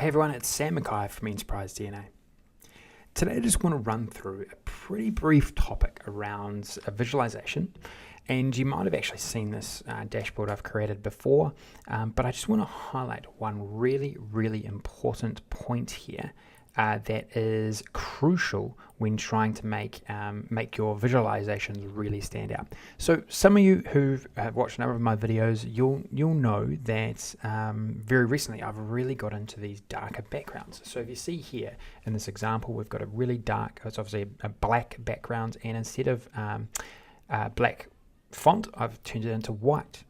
Hey everyone, it's Sam Mackay from Enterprise DNA. Today I just want to run through a pretty brief topic around visualization, and you might have actually seen this dashboard I've created before, but I just want to highlight one really important point here that is crucial when trying to make your visualizations really stand out. So some of you who've watched a number of my videos, you'll know that very recently I've really got into these darker backgrounds. So if you see here in this example, we've got a really dark, it's obviously a black background, and instead of black font, I've turned it into white.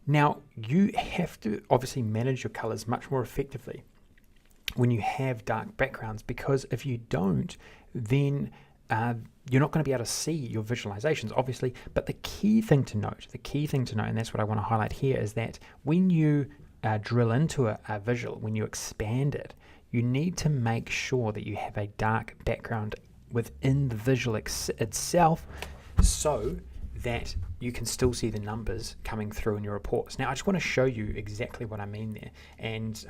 Now you have to obviously manage your colors much more effectively when you have dark backgrounds, because if you don't, then you're not going to be able to see your visualizations, obviously. But the key thing to note, and that's what I want to highlight here, is that when you drill into a visual, when you expand it, you need to make sure that you have a dark background within the visual itself, so that you can still see the numbers coming through in your reports. Now, I just want to show you exactly what I mean there, and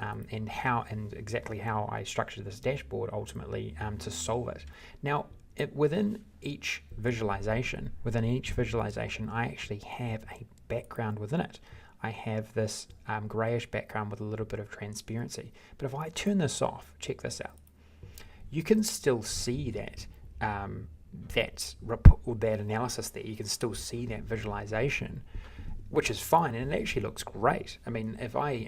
exactly how I structured this dashboard ultimately to solve it. Now, within each visualization, I actually have a background within it. I have this grayish background with a little bit of transparency. But if I turn this off, check this out. You can still see that. That analysis there, you can still see that visualization, which is fine, and it actually looks great. I mean, if I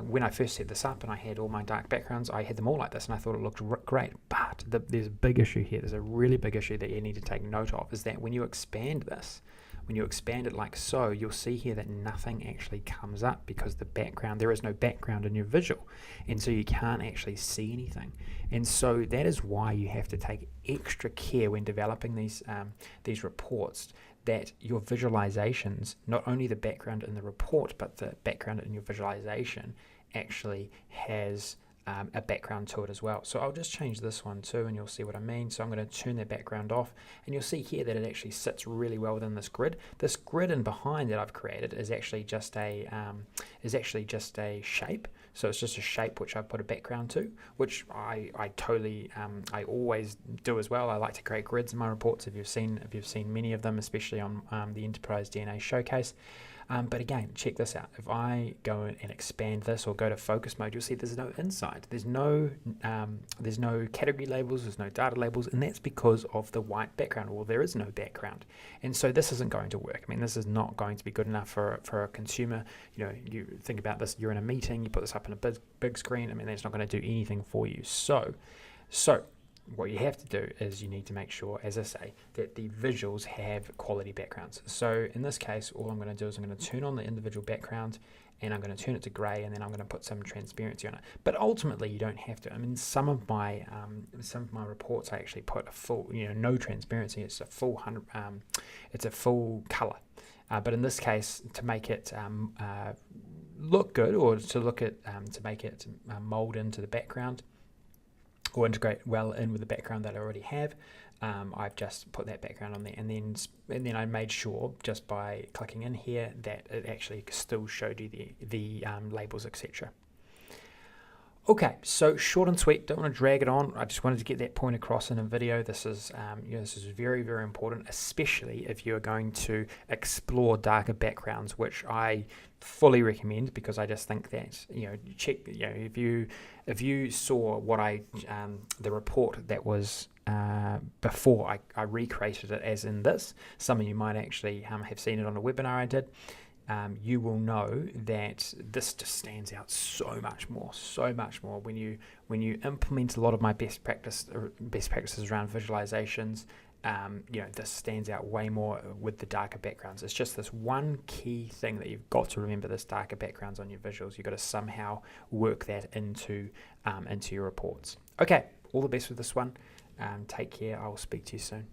when I first set this up and I had all my dark backgrounds, I had them all like this and I thought it looked great. But there's a big issue here. There's a really big issue that you need to take note of, is that when you expand this, when you expand it like so, you'll see here that nothing actually comes up, because there is no background in your visual, and so you can't actually see anything. And so that is why you have to take extra care when developing these reports, that your visualizations, not only the background in the report, but the background in your visualization actually has a background to it as well. So I'll just change this one too, and you'll see what I mean. So I'm going to turn that background off, and you'll see here that it actually sits really well within this grid. This grid in behind that I've created is actually just a shape. So it's just a shape which I've put a background to, which I always do as well. I like to create grids in my reports. If you've seen many of them, especially on the Enterprise DNA Showcase. But again, check this out. If I go and expand this or go to focus mode, you'll see there's no inside. There's no category labels. There's no data labels, and that's because of the white background. Well, there is no background, and so this isn't going to work. I mean, this is not going to be good enough for a consumer. You know, you think about this. You're in a meeting. You put this up on a big screen. I mean, that's not going to do anything for you. So what you have to do is you need to make sure, as I say, that the visuals have quality backgrounds. So in this case, all I'm going to do is I'm going to turn on the individual background, and I'm going to turn it to gray, and then I'm going to put some transparency on it. But ultimately, you don't have to. I mean, some of my reports, I actually put a full, no transparency. It's a full full color. But in this case, to make it look good, or to make it mold into the background, or integrate well in with the background that I already have, I've just put that background on there, and then I made sure, just by clicking in here, that it actually still showed you the labels, etc. Okay, so short and sweet. Don't want to drag it on. I just wanted to get that point across in a video. This is this is very important, especially if you are going to explore darker backgrounds, which I fully recommend, because I just think that if you saw what the report that was before I recreated it as in this, some of you might actually have seen it on a webinar I did. You will know that this just stands out so much more when you implement a lot of my best practices around visualizations. This stands out way more with the darker backgrounds. It's just this one key thing that you've got to remember: this darker backgrounds on your visuals. You've got to somehow work that into your reports. Okay, all the best with this one. Take care. I will speak to you soon.